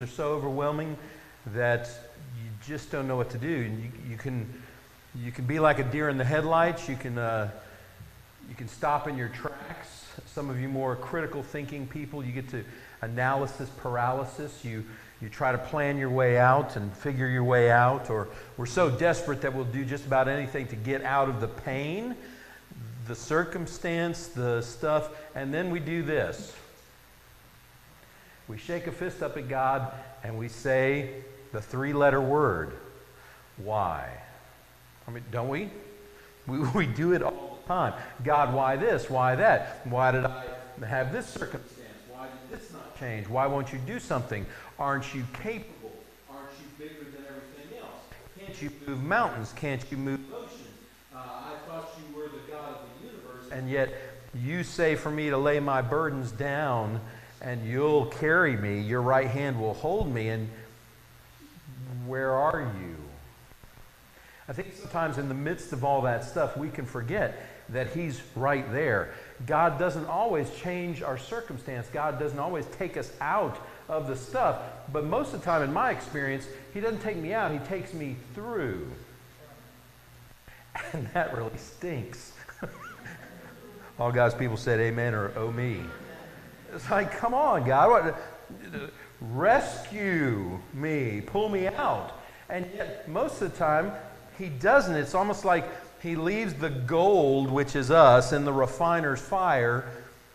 are so overwhelming that you just don't know what to do. And you can be like a deer in the headlights. You can stop in your tracks. Some of you more critical thinking people, you get to analysis paralysis. You try to plan your way out and figure your way out, or we're so desperate that we'll do just about anything to get out of the pain, the circumstance, the stuff, and then we do this. We shake a fist up at God and we say the three-letter word, why? I mean, don't we? We do it all the time. God, why this? Why that? Why did I have this circumstance? Why did this not change? Why won't you do something? Aren't you capable? Aren't you bigger than everything else? Can't you move mountains? Can't you move oceans? I thought you were the God of the universe, and yet you say for me to lay my burdens down and you'll carry me, your right hand will hold me, and where are you? I think sometimes in the midst of all that stuff, we can forget that He's right there. God doesn't always change our circumstance. God doesn't always take us out of the stuff. But most of the time, in my experience, He doesn't take me out. He takes me through. And that really stinks. All God's people said amen or oh me. It's like, come on, God. Rescue me. Pull me out. And yet, most of the time, He doesn't. It's almost like He leaves the gold, which is us, in the refiner's fire,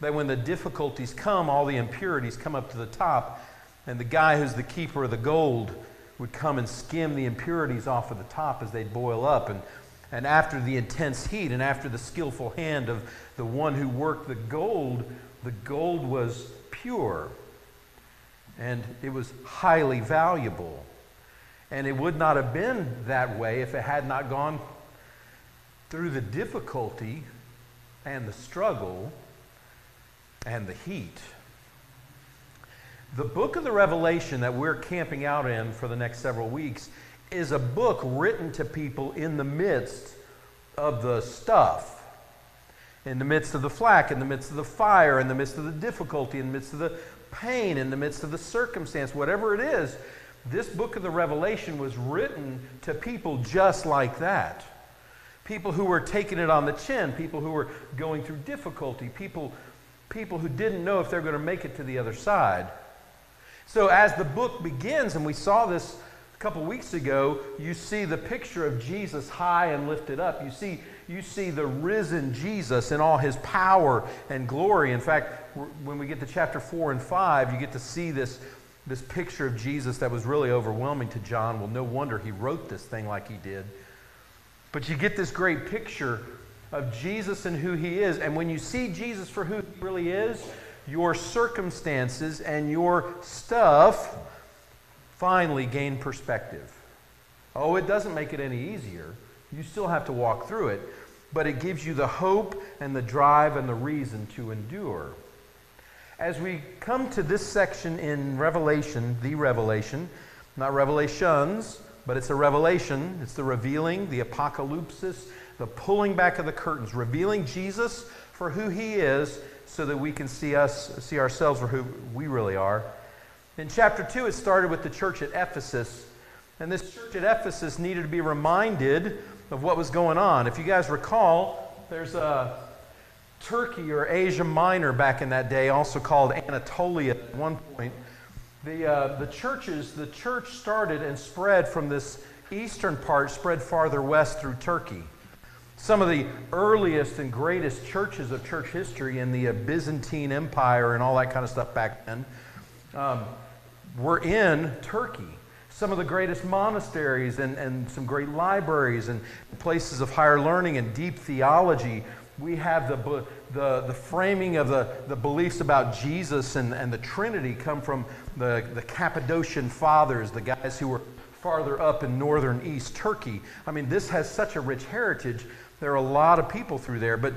that when the difficulties come, all the impurities come up to the top, and the guy who's the keeper of the gold would come and skim the impurities off of the top as they boil up. And after the intense heat and after the skillful hand of the one who worked the gold was pure, and it was highly valuable. And it would not have been that way if it had not gone through the difficulty and the struggle and the heat. The book of the Revelation that we're camping out in for the next several weeks is a book written to people in the midst of the stuff, in the midst of the flack, in the midst of the fire, in the midst of the difficulty, in the midst of the pain, in the midst of the circumstance, whatever it is. This book of the Revelation was written to people just like that. People who were taking it on the chin, people who were going through difficulty, people who didn't know if they're going to make it to the other side. So as the book begins, and we saw this a couple weeks ago, you see the picture of Jesus high and lifted up. You see the risen Jesus in all His power and glory. In fact, when we get to chapter 4 and 5, you get to see this picture of Jesus that was really overwhelming to John. Well, no wonder he wrote this thing like he did. But you get this great picture of Jesus and who He is. And when you see Jesus for who He really is, your circumstances and your stuff finally gain perspective. Oh, it doesn't make it any easier. You still have to walk through it. But it gives you the hope and the drive and the reason to endure. As we come to this section in Revelation, the Revelation, not Revelations, but it's a revelation. It's the revealing, the apocalypsis, the pulling back of the curtains, revealing Jesus for who He is so that we can see ourselves for who we really are. In chapter 2, it started with the church at Ephesus. And this church at Ephesus needed to be reminded of what was going on. If you guys recall, there's a Turkey or Asia Minor back in that day, also called Anatolia at one point. The church started and spread from this eastern part, spread farther west through Turkey. Some of the earliest and greatest churches of church history in the Byzantine Empire and all that kind of stuff back then were in Turkey. Some of the greatest monasteries and some great libraries and places of higher learning and deep theology. We have the framing of the beliefs about Jesus and the Trinity come from the Cappadocian Fathers, the guys who were farther up in northern East Turkey. I mean, this has such a rich heritage. There are a lot of people through there, but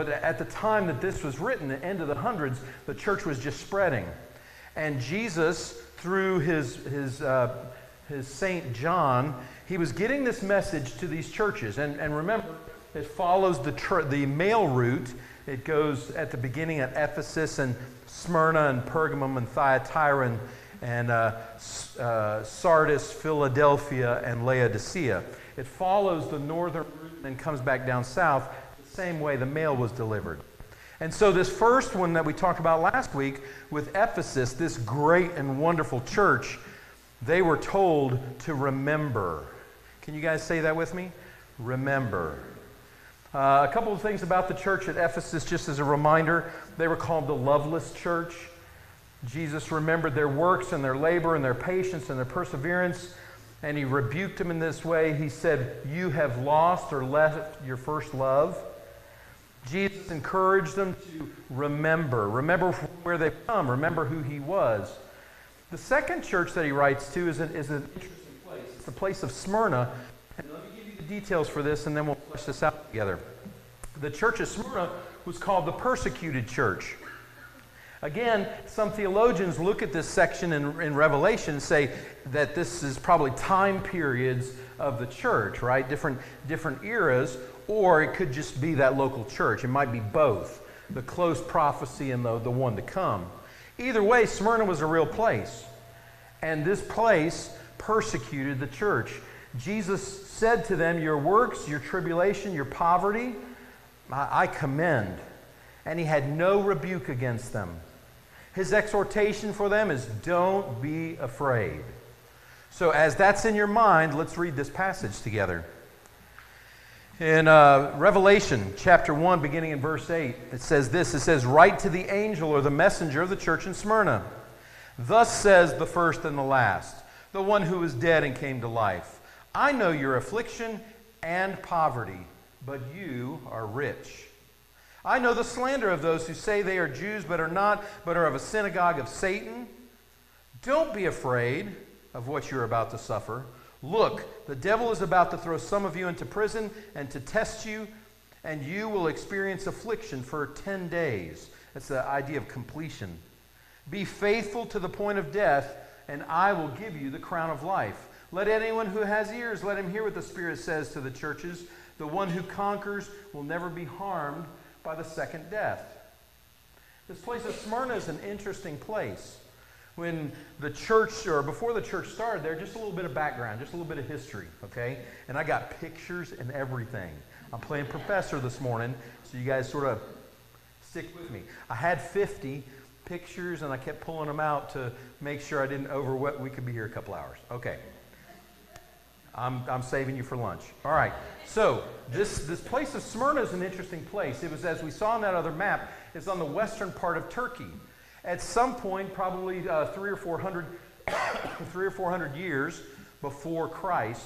at the time that this was written, the end of the hundreds, the church was just spreading. And Jesus, through his Saint John, he was getting this message to these churches. And remember, it follows the mail route. It goes at the beginning at Ephesus and Smyrna and Pergamum and Thyatira and Sardis, Philadelphia, and Laodicea. It follows the northern route and then comes back down south the same way the mail was delivered. And so this first one that we talked about last week with Ephesus, this great and wonderful church, they were told to remember. Can you guys say that with me? Remember. A couple of things about the church at Ephesus, just as a reminder. They were called the loveless church. Jesus remembered their works and their labor and their patience and their perseverance, and he rebuked them in this way. He said, "You have lost or left your first love." Jesus encouraged them to remember. Remember where they've come. Remember who he was. The second church that he writes to is an interesting place. It's the place of Smyrna. And let me give you the details for this, and then we'll flesh this out together. The church of Smyrna was called the persecuted church. Again, some theologians look at this section in Revelation and say that this is probably time periods of the church, right? Different eras, or it could just be that local church. It might be both, the close prophecy and the one to come. Either way, Smyrna was a real place, and this place persecuted the church. Jesus said to them, "Your works, your tribulation, your poverty, I commend." And he had no rebuke against them. His exhortation for them is, don't be afraid. So as that's in your mind, let's read this passage together. In Revelation chapter 1, beginning in verse 8, it says this. It says, "Write to the angel or the messenger of the church in Smyrna. Thus says the first and the last, the one who was dead and came to life. I know your affliction and poverty, but you are rich. I know the slander of those who say they are Jews but are not, but are of a synagogue of Satan. Don't be afraid of what you're about to suffer. Look, the devil is about to throw some of you into prison and to test you, and you will experience affliction for 10 days. That's the idea of completion. Be faithful to the point of death, and I will give you the crown of life. Let anyone who has ears, let him hear what the Spirit says to the churches. The one who conquers will never be harmed by the second death." This place of Smyrna is an interesting place. When the church, or before the church started there, just a little bit of background, just a little bit of history, okay? And I got pictures and everything. I'm playing professor this morning, so you guys sort of stick with me. I had 50 pictures, and I kept pulling them out to make sure I didn't overwhelm. We could be here a couple hours. Okay. I'm saving you for lunch. All right. So this place of Smyrna is an interesting place. It was, as we saw on that other map, it's on the western part of Turkey. At some point, probably 300 or 400 years before Christ,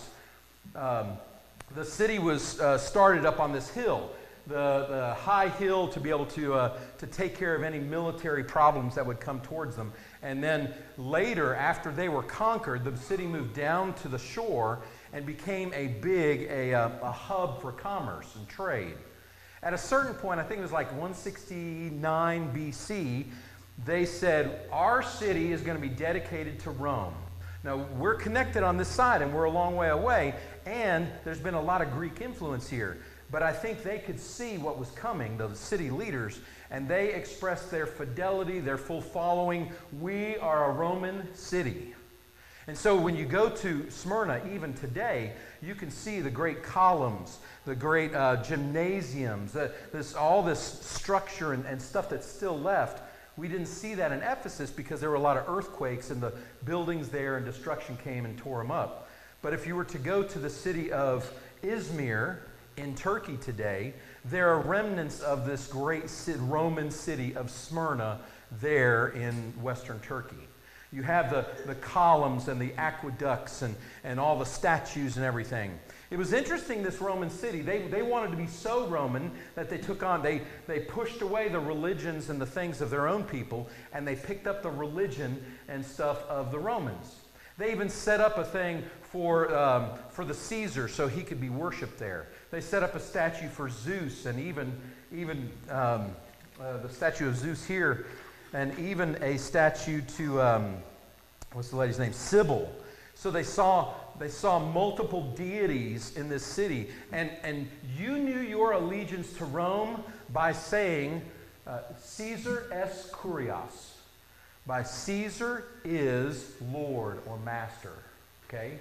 the city was started up on this hill, the high hill, to be able to take care of any military problems that would come towards them. And then later, after they were conquered, the city moved down to the shore and became a hub for commerce and trade. At a certain point, I think it was like 169 BC, they said, our city is going to be dedicated to Rome. Now, we're connected on this side, and we're a long way away, and there's been a lot of Greek influence here. But I think they could see what was coming, the city leaders, and they expressed their fidelity, their full following. We are a Roman city. And so when you go to Smyrna, even today, you can see the great columns, the great gymnasiums, all this structure and stuff that's still left. We didn't see that in Ephesus because there were a lot of earthquakes and the buildings there, and destruction came and tore them up. But if you were to go to the city of Izmir in Turkey today, there are remnants of this great Roman city of Smyrna there in western Turkey. You have the columns and the aqueducts and all the statues and everything. It was interesting, this Roman city. They wanted to be so Roman that they pushed away the religions and the things of their own people, and they picked up the religion and stuff of the Romans. They even set up a thing for the Caesar so he could be worshipped there. They set up a statue for Zeus, and even the statue of Zeus here, and even a statue to, what's the lady's name? Sybil. So they saw multiple deities in this city. And you knew your allegiance to Rome by saying, Caesar es Kurios, by Caesar is Lord or master. Okay?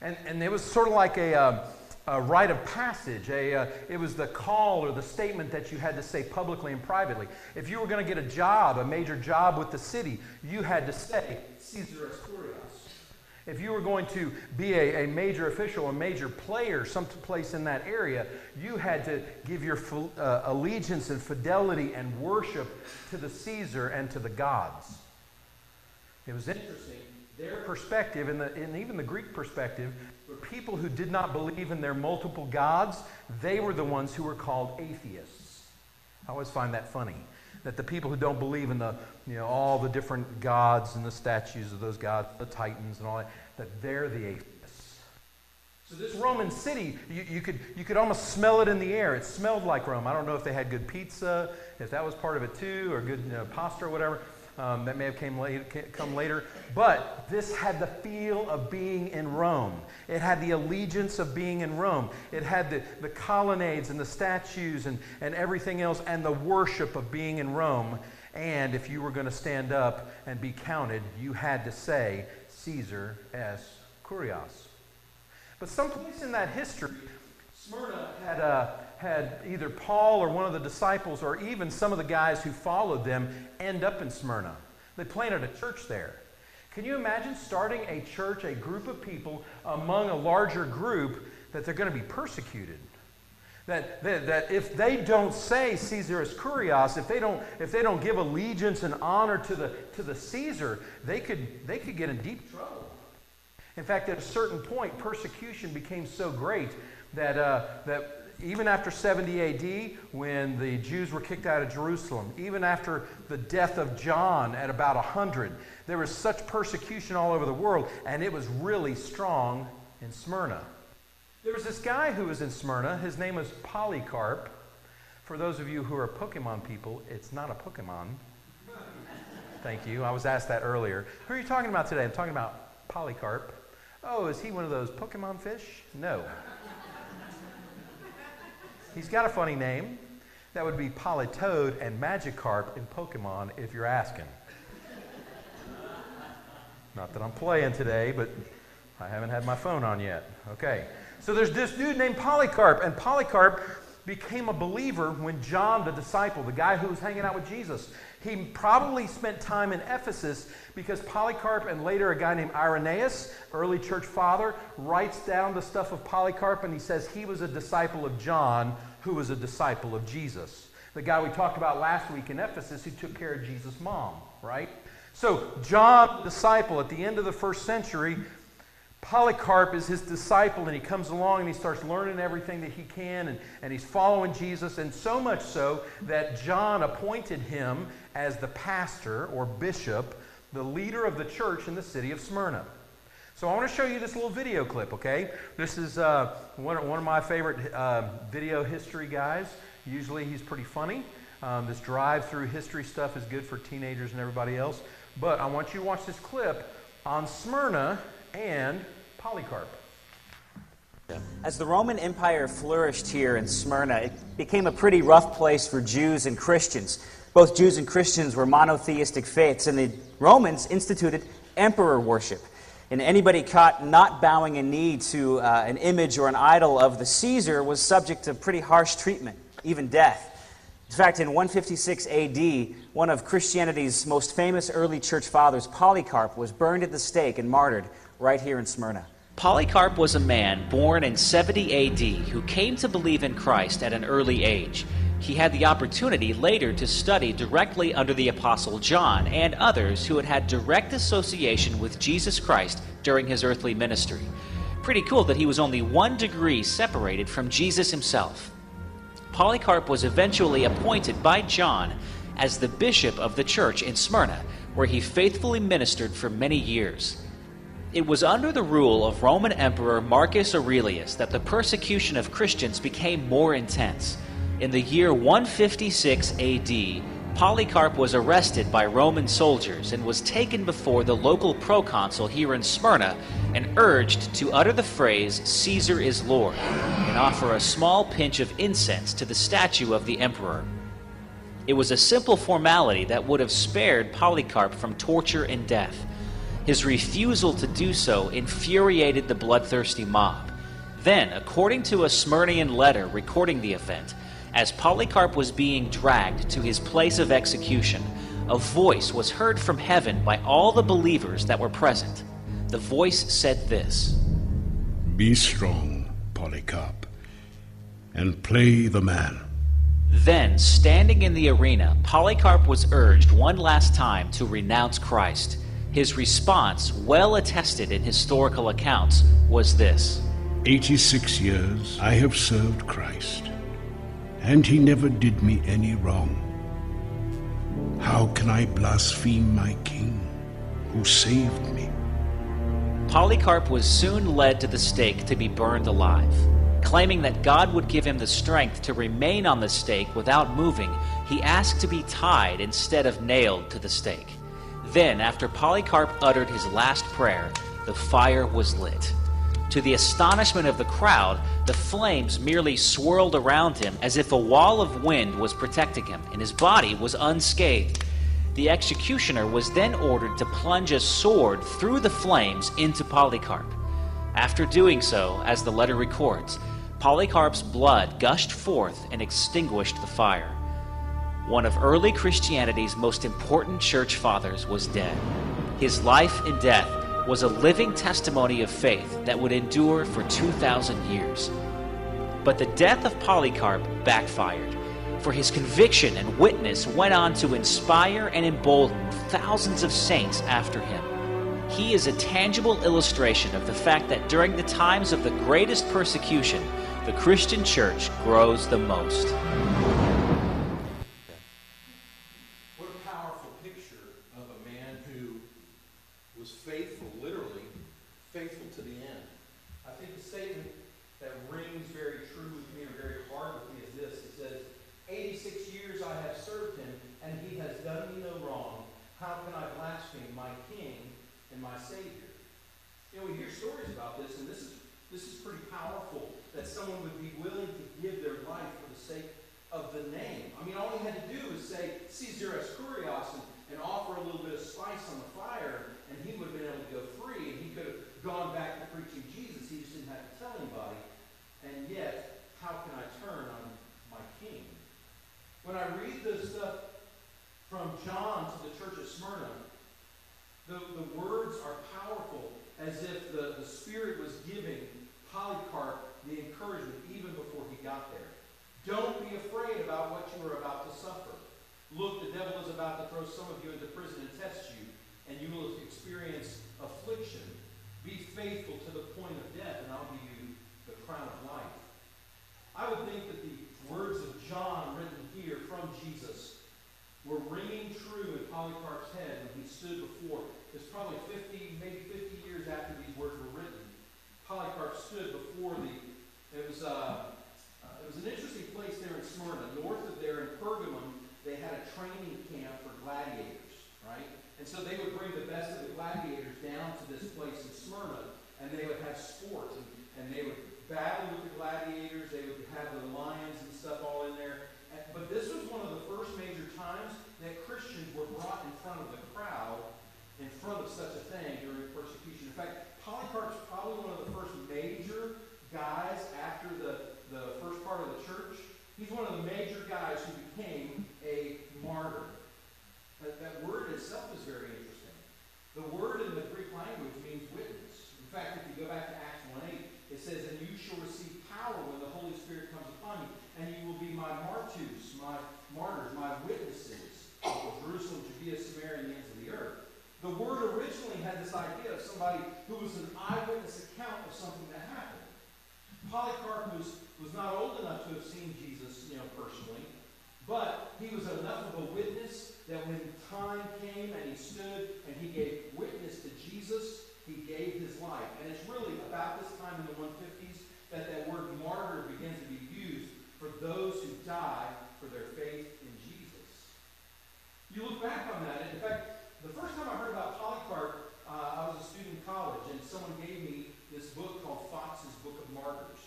And it was sort of like a rite of passage. It was the call or the statement that you had to say publicly and privately. If you were going to get a job, a major job with the city, you had to say, Caesar is Kurios. If you were going to be a major official, a major player, someplace in that area, you had to give your allegiance and fidelity and worship to the Caesar and to the gods. It was interesting. Their perspective, and even the Greek perspective, were people who did not believe in their multiple gods. They were the ones who were called atheists. I always find that funny, that the people who don't believe in all the different gods and the statues of those gods, the titans and all that they're the atheists. So this Roman city, you could almost smell it in the air. It smelled like Rome. I don't know if they had good pizza, if that was part of it too, or good pasta or whatever. That may have come later. But this had the feel of being in Rome. It had the allegiance of being in Rome. It had the colonnades and the statues and everything else and the worship of being in Rome. And if you were going to stand up and be counted, you had to say, Caesar es Kurios. But someplace in that history, Smyrna had either Paul or one of the disciples or even some of the guys who followed them end up in Smyrna. They planted a church there. Can you imagine starting a church, a group of people among a larger group that they're going to be persecuted? That if they don't say Caesar is Kurios, if they don't give allegiance and honor to the Caesar, they could get in deep trouble. In fact, at a certain point, persecution became so great that even after 70 AD, when the Jews were kicked out of Jerusalem, even after the death of John at about 100, there was such persecution all over the world, and it was really strong in Smyrna. There was this guy who was in Smyrna. His name was Polycarp. For those of you who are Pokemon people, it's not a Pokemon. Thank you. I was asked that earlier. Who are you talking about today? I'm talking about Polycarp. Oh, is he one of those Pokemon fish? No. He's got a funny name. That would be Politoed and Magikarp in Pokemon, if you're asking. Not that I'm playing today, but I haven't had my phone on yet. Okay. So there's this dude named Polycarp, and Polycarp became a believer when John, the disciple, the guy who was hanging out with Jesus, he probably spent time in Ephesus because Polycarp and later a guy named Irenaeus, early church father, writes down the stuff of Polycarp, and he says he was a disciple of John who was a disciple of Jesus. The guy we talked about last week in Ephesus who took care of Jesus' mom, right? So John, the disciple, at the end of the first century, Polycarp is his disciple, and he comes along and he starts learning everything that he can, and he's following Jesus, and so much so that John appointed him as the pastor or bishop, the leader of the church in the city of Smyrna. So I want to show you this little video clip, okay? This is one of my favorite video history guys. Usually he's pretty funny. This drive-through history stuff is good for teenagers and everybody else. But I want you to watch this clip on Smyrna and Polycarp. As the Roman Empire flourished here in Smyrna, it became a pretty rough place for Jews and Christians. Both Jews and Christians were monotheistic faiths, and the Romans instituted emperor worship. And anybody caught not bowing a knee to an image or an idol of the Caesar was subject to pretty harsh treatment, even death. In fact, in 156 AD, one of Christianity's most famous early church fathers, Polycarp, was burned at the stake and martyred right here in Smyrna. Polycarp was a man born in 70 AD who came to believe in Christ at an early age. He had the opportunity later to study directly under the Apostle John and others who had had direct association with Jesus Christ during his earthly ministry. Pretty cool that he was only 1 degree separated from Jesus himself. Polycarp was eventually appointed by John as the bishop of the church in Smyrna, where he faithfully ministered for many years. It was under the rule of Roman Emperor Marcus Aurelius that the persecution of Christians became more intense. In the year 156 AD, Polycarp was arrested by Roman soldiers and was taken before the local proconsul here in Smyrna and urged to utter the phrase, "Caesar is Lord," and offer a small pinch of incense to the statue of the emperor. It was a simple formality that would have spared Polycarp from torture and death. His refusal to do so infuriated the bloodthirsty mob. Then, according to a Smyrnian letter recording the event, as Polycarp was being dragged to his place of execution, a voice was heard from heaven by all the believers that were present. The voice said this: "Be strong, Polycarp, and play the man." Then, standing in the arena, Polycarp was urged one last time to renounce Christ. His response, well attested in historical accounts, was this: 86 years I have served Christ, and he never did me any wrong. How can I blaspheme my King who saved me? Polycarp was soon led to the stake to be burned alive. Claiming that God would give him the strength to remain on the stake without moving, he asked to be tied instead of nailed to the stake. Then, after Polycarp uttered his last prayer, the fire was lit. To the astonishment of the crowd, the flames merely swirled around him as if a wall of wind was protecting him, and his body was unscathed. The executioner was then ordered to plunge a sword through the flames into Polycarp. After doing so, as the letter records, Polycarp's blood gushed forth and extinguished the fire. One of early Christianity's most important church fathers was dead. His life and death was a living testimony of faith that would endure for 2,000 years. But the death of Polycarp backfired, for his conviction and witness went on to inspire and embolden thousands of saints after him. He is a tangible illustration of the fact that during the times of the greatest persecution, the Christian church grows the most. What a powerful picture of a man who was faithful, literally faithful to the end. I think the statement that rings very true with me, or very hard with me, is this. It says, 86 years I have served him, and he has done me no wrong. How can I blaspheme my King and my Savior? You know, we hear stories about this, and this is pretty powerful, that someone would be willing to give their life for the sake of the name. I mean, all he had to do was say, Caesar as Kurios, and offer a little bit of spice on the fire, and he would have been able to go free, and he could have gone back to preaching Jesus. He just didn't have to tell anybody. And yet, how can I turn on my King? When I read this stuff from John to the church of Smyrna, the words are powerful, as if the Spirit was giving Polycarp the encouragement even before he got there. Don't be afraid about what you are about to suffer. Look, the devil is about to throw some of you into prison and test you, and you will experience affliction. Be faithful to the point of death, and I'll give you the crown of life. I would think that the words of John written here from Jesus were ringing true in Polycarp's head when he stood before. It's probably 50, maybe 50 years after these words were written. Polycarp stood before it was an interesting place there in Smyrna. North of there in Pergamum, they had a training camp for gladiators, right? And so they would bring the best of the gladiators down to this place in Smyrna, and they would have sport, and they would battle with the gladiators. They would have the lions and stuff all in there. But this was one of the first major times that Christians were brought in front of the crowd, in front of such a thing during persecution. In fact, Polycarp's probably one of the first major guys after the first part of the church. He's one of the major guys who became a martyr. That word itself is very interesting. The word in the Greek language means witness. In fact, if you go back to Acts 1:8, it says, "And you shall receive power when the Holy Spirit comes upon you, and you will be my martyrs, my martyrs, my witnesses of Jerusalem, Judea, Samaria, and the ends of the earth." The word originally had this idea of somebody who was an eyewitness account of something that happened. Polycarp was not old enough to have seen Jesus, personally, but he was enough of a witness that when time came and he stood and he gave witness to Jesus, he gave his life. And it's really about this time in the 150s that word martyr begins to be used for those who die for their faith in Jesus. You look back on that, and in fact, the first time I heard about Polycarp, I was a student in college, and someone gave me this book called Fox's Book of Martyrs.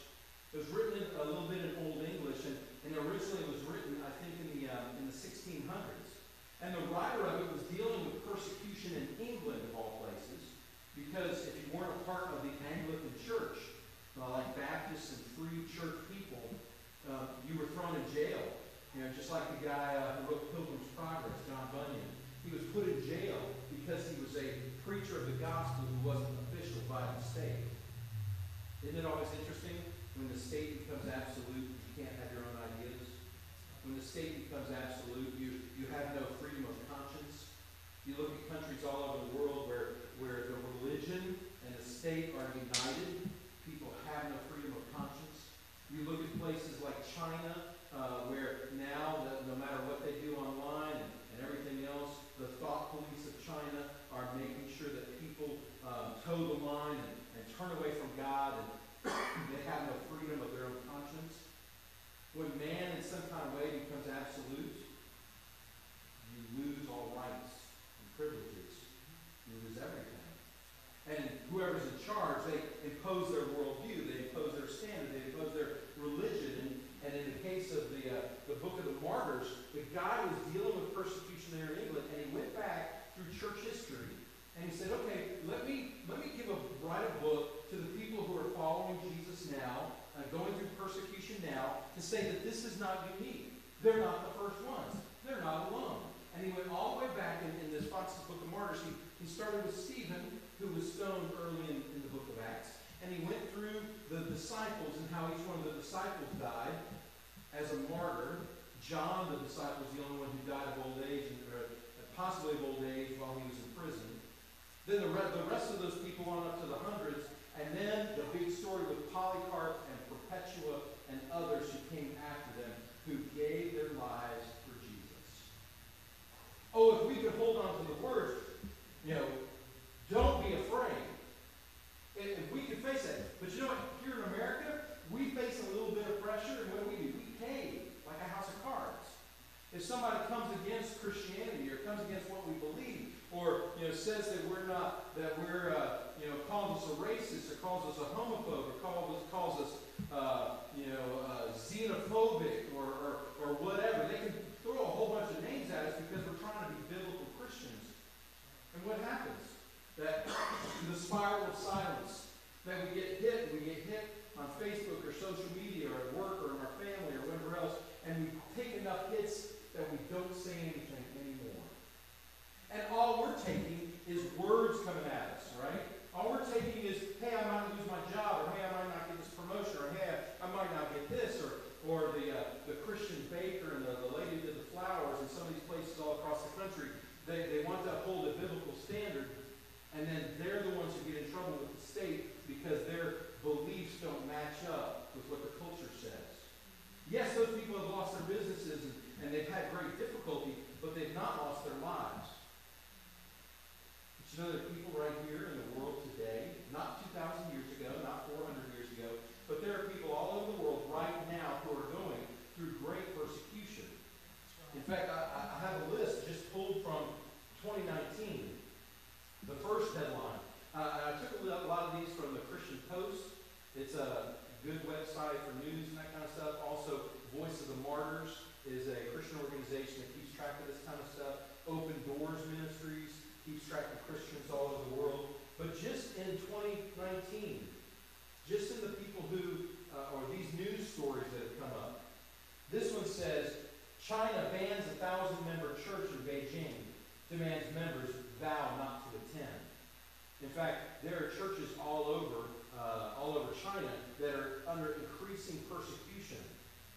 It was written a little bit in Old English, and And originally it was written, I think, in the 1600s. And the writer of it was dealing with persecution in England, of all places, because if you weren't a part of the Anglican Church, like Baptists and free church people, you were thrown in jail. You know, just like the guy who wrote Pilgrim's Progress, John Bunyan. He was put in jail because he was a preacher of the gospel who wasn't official by the state. Isn't it always interesting when the state becomes absolute, you can't have your own ideas? When the state becomes absolute, you have no freedom of conscience. You look at countries all over the world where the religion and the state are united. People have no freedom of conscience. You look at places like China, where now, no matter what they do online and everything else, the thought police of China are making sure that people toe the line and turn away from God, and they have no freedom of their own conscience. When man in some kind of way becomes absolute, you lose all rights and privileges. You lose everything. And whoever's in charge, they impose their worldview, they impose their standard, they impose their religion. And in the case of the book of the Martyrs, the guy was dealing with persecution there in England, and he went back through church history, and he said, okay, let me write a book to the people who are following Jesus now, going through persecution now, to say that this is not unique. They're not the first ones. They're not alone. And he went all the way back in this Fox's Book of Martyrs. He started with Stephen, who was stoned early in the book of Acts. And he went through the disciples and how each one of the disciples died as a martyr. John, the disciple, was the only one who died of old age, or possibly of old age while he was in prison. Then the rest of those people on up to the hundreds. And then the big story with Polycarp and Perpetua and others who came after them, who gave their lives for Jesus. Oh, if we could hold on to the words, don't be afraid. If we could face that. But you know what? Here in America, we face a little bit of pressure, and what do? We cave like a house of cards. If somebody comes against Christianity or comes against what we believe, or says that we're calls us a racist, or calls us a homophobe, or calls us xenophobic, or whatever, they can throw a whole bunch of names at us because we're trying to be biblical Christians. And what happens? That the spiral of silence, that we get hit on Facebook or social media or at work or in our family or whatever else, and we take enough hits that we don't say anything anymore. And all we're taking is words coming at us, right? All we're taking is, hey, I might lose my job, or hey, I might not get this promotion, or hey, I might not get this, or the Christian baker and the lady who did the flowers in some of these places all across the country, they want to uphold a biblical standard, and then they're the ones who get in trouble with the state because their beliefs don't match up with what the culture says. Yes, those people have lost their businesses and they've had great difficulty, but they've not lost their lives. But you know, there are people right here in the world today, not 2,000 years ago, not 400 years ago, but there are people all over the world right now who are going through great persecution. In fact, I have a list just pulled from 2019. The first headline. I took a lot of these from the Christian Post. It's a good website for news and that kind of stuff. Also, Voice of the Martyrs is a Christian organization that keeps track of this kind of stuff. Open Doors Ministries keeps track of Christians all over the world. But just in 2019, just in the people who, or these news stories that have come up, this one says, China bans a 1,000-member church in Beijing, demands members vow not to attend. In fact, there are churches all over China that are under increasing persecution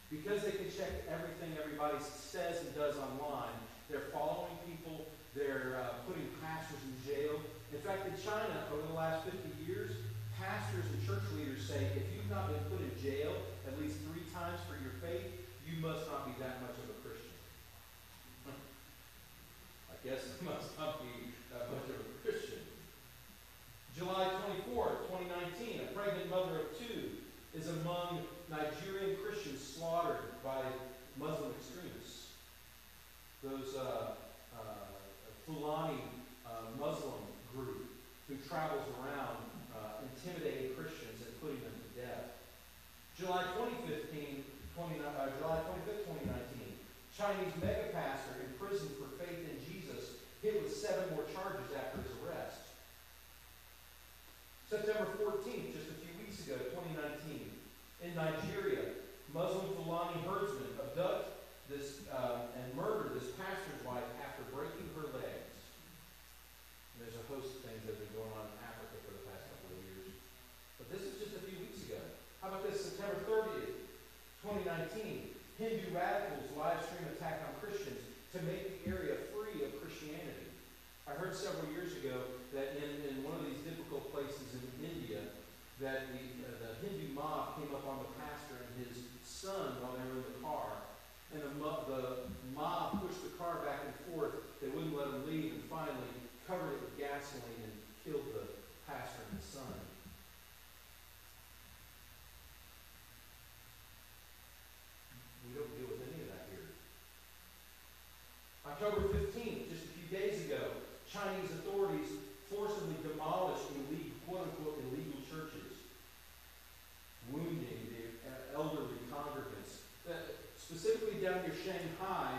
because they can check everything everybody says and does online. They're following people. They're putting pastors in jail. In fact, in China, over the last 50 years, pastors and church leaders say if you've not been put in jail at least 3 times for your faith, you must not be that much of a Christian. I guess it must not be that much of a Christian. July 24, 2019, a pregnant mother of 2 is among Nigerian Christians slaughtered by Muslim extremists. Those Fulani Muslim group who travels around intimidating Christians and putting them to death. July 25th, 14th, just a few weeks ago, 2019, in Nigeria, Muslim Fulani herdsmen abduct and murder this pastor's wife after breaking her legs. And there's a host of things that have been going on in Africa for the past couple of years. But this is just a few weeks ago. How about this? September 30th, 2019, Hindu radicals live stream attack on Christians to make the area free of Christianity. I heard several years ago that in one of these difficult places in India, that the Hindu mob came up on the pastor and his son while they were in the car, and the mob pushed the car back and forth. They wouldn't let him leave, and finally covered it with gasoline and killed the pastor and his son. We don't deal with any of that here. October 15th, just a few days ago, Chinese authorities forcibly demolished quote-unquote illegal churches, wounding the elderly congregants. Specifically down near Shanghai,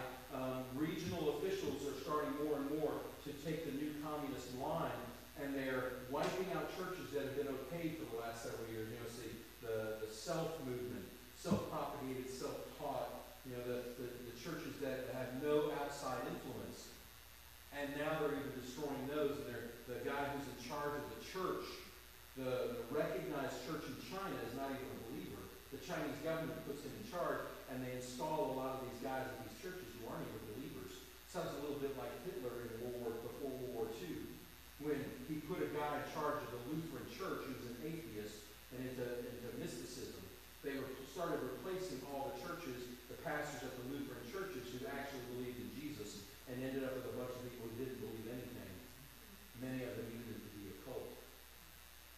regional officials are starting more and more to take the new communist line, and they're wiping out churches that have been okayed for the last several years. You know, see, the self-movement, self-propagated, self-taught, you know, the churches that have no outside influence. And now they're even destroying those. And the guy who's in charge of the church, the recognized church in China, is not even a believer. The Chinese government puts him in charge, and they install a lot of these guys in these churches who aren't even believers. Sounds a little bit like Hitler before World War II, when he put a guy in charge of the Lutheran church who was an atheist and into mysticism. They started replacing all the churches, the pastors at the Lutheran churches who actually believed in Jesus, and ended up with a bunch of people who didn't believe anything. Many of them even into the occult.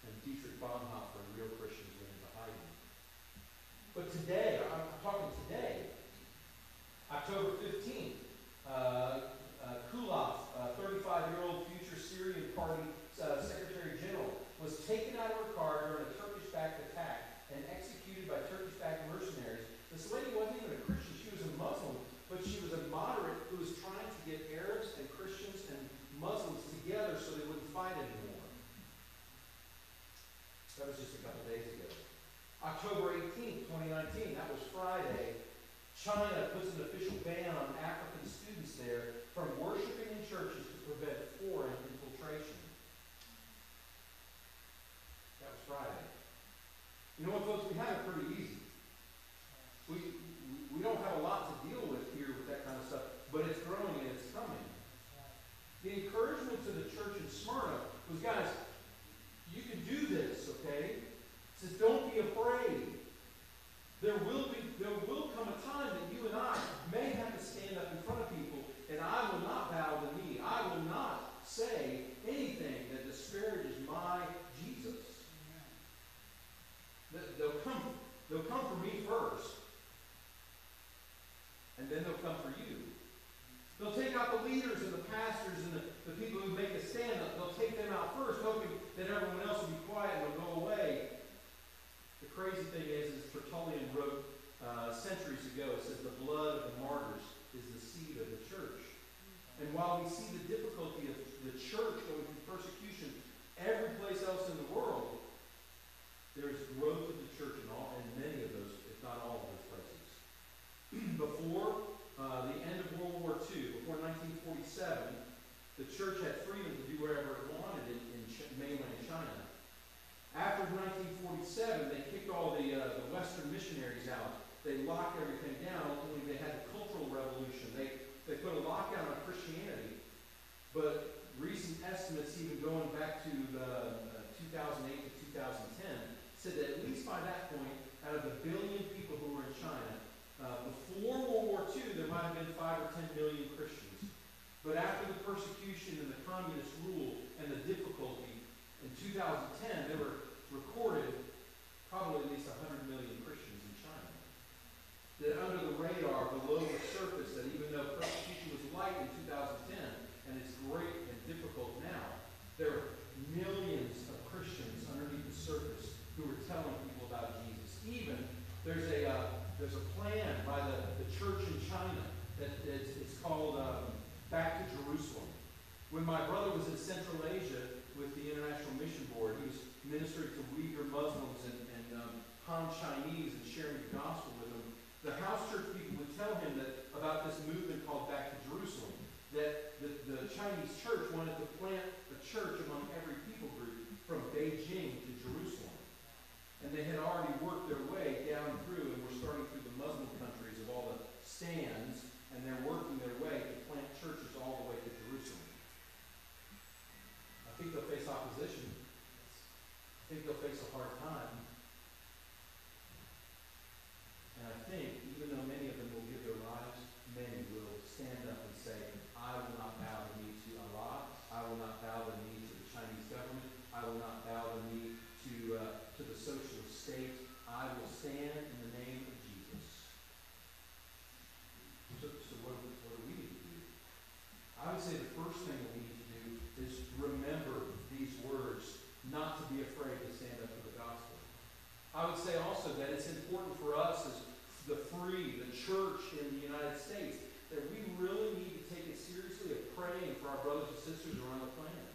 And Dietrich Bonhoeffer and real Christians went into hiding. But today, I'm talking today, October 15th, Kulaf, a 35-year-old future Syrian party secretary general, was taken out of her car during a Turkish-backed attack and executed by Turkish-backed mercenaries. This lady wasn't even a Christian. She was a Muslim, but she was a moderate who was trying to get Arabs and Christians and Muslims together so they wouldn't fight anymore. That was just a couple days ago. October 18th, 2019, that was Friday, China puts an official ban on African students there from worshiping in churches to prevent foreign infiltration. That was Friday. You know what, folks? We have it pretty easy. We don't have a lot to deal with here with that kind of stuff, but it's growing and it's coming. The encouragement to the church in Smyrna was, guys, you can do this, okay? It says, don't be afraid. There will come a time that you and I may have to stand up in front of people, and I will not bow the knee. I will not say anything that disparages my Jesus. They'll come for me first, and then they'll come for you. They'll take out the leaders and the pastors and the people who make a stand up. They'll take them out first, hoping that everyone else will be quiet and will go away. The crazy thing is Tertullian wrote centuries ago, it says the blood of the martyrs is the seed of the church. And while we see the difficulty of the church going through persecution every place else in the world, there is growth of the church in many of those, if not all of those places. Before the end of World War II, before 1947, the church had freedom to do whatever it wanted in mainland China. After 1947, they kicked all the Western missionaries out. They locked everything down. Ultimately, they had the Cultural Revolution. They put a lockdown on Christianity. But recent estimates, even going back to 2008 to 2010, said that at least by that point, out of the billion people who were in China, before World War II, there might have been 5 or 10 million Christians. But after the persecution and the communist rule and the difficulty, in 2010, there were recorded probably at least 100 million Christians in China. That under the radar, below the surface, that even though persecution was light in 2010, and it's great and difficult now, there are millions of Christians underneath the surface who are telling people about Jesus. Even there's a plan by the church in China that it's called Back to Jerusalem. When my brother was in Central Asia with the International Mission Board, he was ministering to Uyghur Han Chinese and sharing the gospel with them, the house church people would tell him that about this movement called Back to Jerusalem, that the Chinese church wanted to plant a church among every people group from Beijing to Jerusalem. And they had already worked their way down through, and were starting through the Muslim countries of all the stands, and they're working their way to plant churches all the way to Jerusalem. I think they'll face opposition. I think they'll face a hard time. And I think, even though many of them will give their lives, many will stand up and say, I will not bow the knee to Allah. I will not bow the knee to the Chinese government. I will not bow the knee to the socialist state. I will stand in the name of Jesus. So what do we need to do? I would say the first thing that we need to do is remember these words, not to be afraid to stand up for the gospel. I would say also that it's important for us as the free, the church in the United States, that we really need to take it seriously of praying for our brothers and sisters around the planet.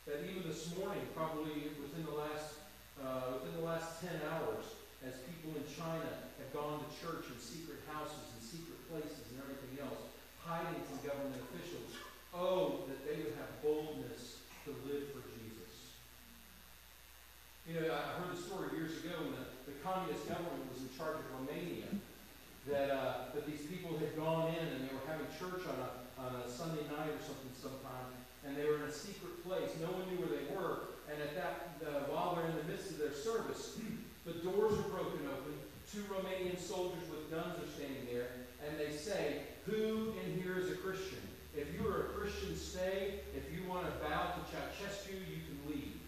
That even this morning, probably within the last 10 hours, as people in China have gone to church in secret houses and secret places and everything else, hiding from government officials, that they would have boldness to live for Jesus. You know, I heard a story years ago when the communist government was in charge of Romania, that these people had gone in and they were having church on a Sunday night or something sometime, and they were in a secret place. No one knew where they were, and while they're in the midst of their service, the doors are broken open. 2 Romanian soldiers with guns are standing there, and they say, who in here is a Christian? If you are a Christian, stay. If you want to bow to Ceausescu, you can leave.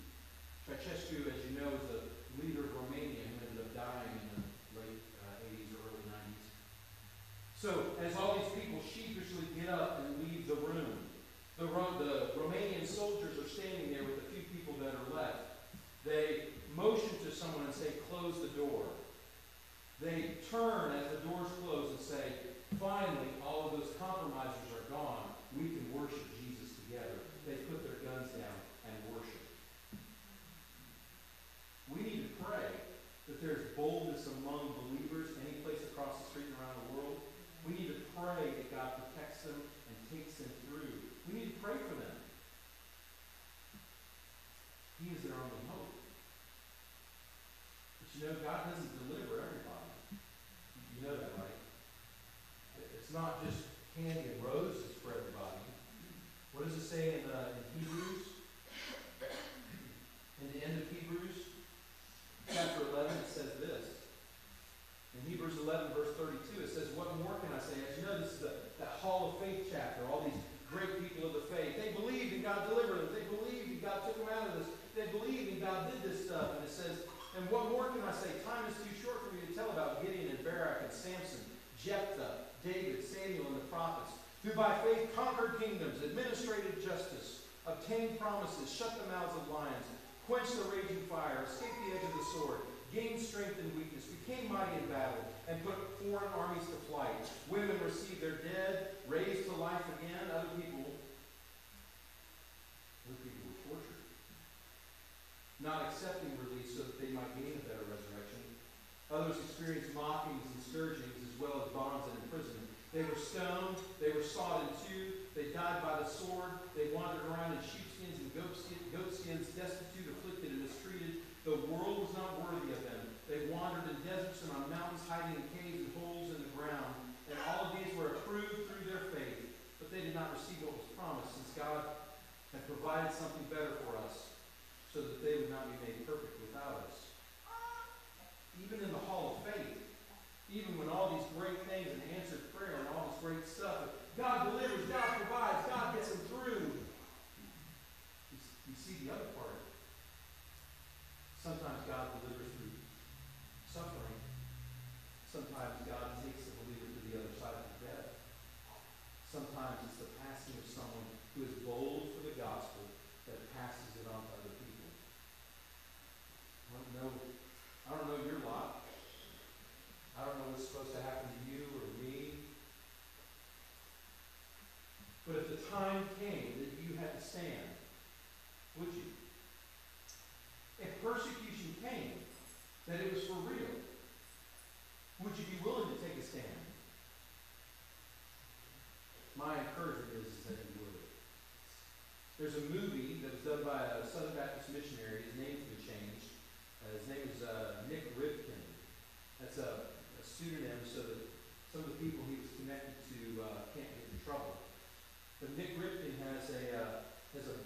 Ceausescu, as you know, is the leader of Romania who ended up dying in the late 80s or early 90s. So, as all these people sheepishly get up and leave the room, the Romanian soldiers are standing there with the few people that are left. They motion to someone and say, close the door. They turn as the doors close and say, finally, all of those compromisers are gone. We can worship Jesus together. They put their guns down and worship. We need to pray that there's boldness among believers any place across the street and around the world. We need to pray that God protects them and takes them through. We need to pray for them. He is their only hope. But you know, God doesn't deliver everybody. You know that, right? It's not just candy and roses for everybody. What does it say in Hebrews? In the end of Hebrews, chapter 11, it says this. In Hebrews 11, verse 32, it says, what more can I say? As you know, this is that Hall of Faith chapter. All these great people of the faith. They believed and God delivered them. They believed and God took them out of this. They believed and God did this stuff. And it says, and what more can I say? Time is too short for me to tell about Gideon and Barak and Samson, Jephthah, David, Samuel, and the prophets, who by faith conquered kingdoms, administrated justice, obtained promises, shut the mouths of lions, quenched the raging fire, escaped the edge of the sword, gained strength in weakness, became mighty in battle, and put foreign armies to flight. Women received their dead, raised to life again. Other people were tortured, not accepting release so that they might gain a better resurrection. Others experienced mockings and scourgings as well as bonds and imprisonment. They were stoned. They were sawed in two. They died by the sword. They wandered around in sheepskins and goatskins, destitute, afflicted, and mistreated. The world was not worthy of them. They wandered in deserts and on mountains, hiding in caves and holes in the ground. And all of these were approved through their faith. But they did not receive what was promised, since God had provided something better for us, so that they would not be made perfect without us. Even in the Hall of Faith, even when all these great things and answered prayer and all this great stuff, God delivers, God provides, God gets them through. You see the other part. Sometimes God delivers through suffering. Sometimes God takes the believer to the other side of death. Sometimes it's the passing of someone who is bold for the gospel that passes it on to other people. I don't know your lot. I don't know what's supposed to happen to you or me. But if the time came that you had to stand, would you? If persecution came, that it was for real? Would you be willing to take a stand? My encouragement is that you would. There's a movie that was done by a Southern Baptist missionary. His name's been changed. His name is Nick Ripken. That's a pseudonym so that some of the people he was connected to can't get in trouble. But Nick Ripken has a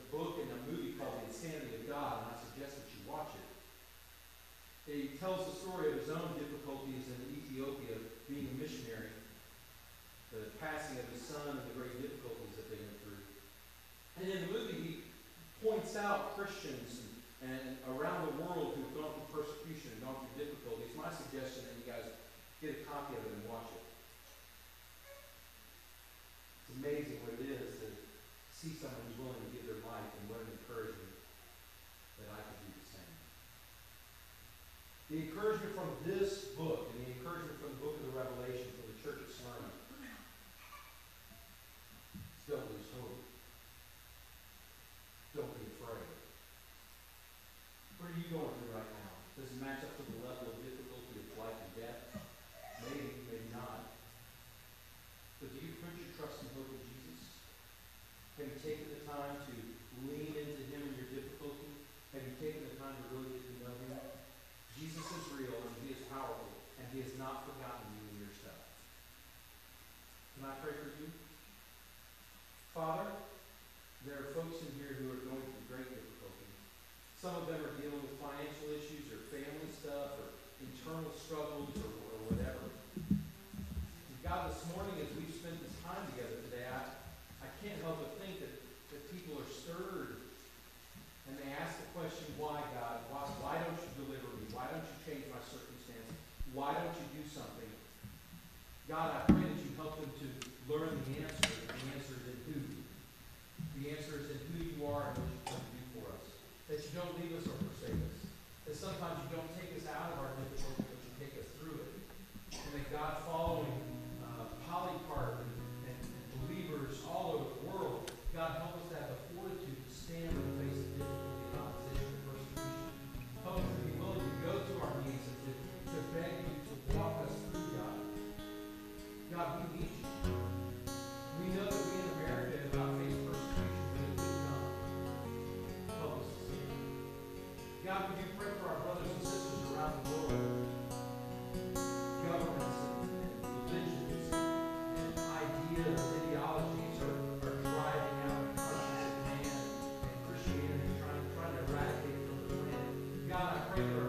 book and a movie called The Insanity of God, and I suggest that you watch it. He tells the story of his own difficulties in Ethiopia being a missionary, the passing of his son and the great difficulties that they went through. And in the movie, he points out Christians and around the world who've gone through persecution and gone through difficulties. My suggestion that you guys get a copy of it and watch it. It's amazing what it is to see someone who's willing to give their life, and what an encouragement that I could do the same. The encouragement from this book and the encouragement from the book of the Revelation for the church of Smyrna is don't lose hope. Don't be afraid. What are you going through right now? Does it match up to the level of difficulty of life and death? Maybe, maybe not. But do you put your trust and hope in Jesus? Have you taken the time to lean into Him in your difficulty? Have you taken the time to really get to know Him? Jesus is real, and He is powerful, and He has not forgotten you and your stuff. Can I pray for you? Father, there are folks in here who are going through great difficulty. Some of them are dealing with financial issues or family stuff or internal struggles or whatever. And God, this morning as we've spent this time together today, I can't help but think that people are stirred and they ask the question, why, God? Why don't you deliver me? Why don't you change my circumstance? Why don't you do something? God, I pray that you help them to learn the answer. The answer is in who. The answer is in who you are and what you want to do for us. That you don't leave us or forsake us. That sometimes you don't take us out of our difficulty, but you take us through it. And that God, following Polycarp and believers all over the world, God, help us to have the fortitude to stand in the face of difficulty and opposition and persecution. Help us to be willing to go to our knees and to beg you to walk us through, God. God, we need you. We know that we in America have not faced persecution, but it will come. Help us to see it. God, would you pray for our brothers and sisters around the world? Governments and religions and ideas, ideologies are driving out the conscience of man and Christianity, trying to eradicate it from the planet. God, I pray that our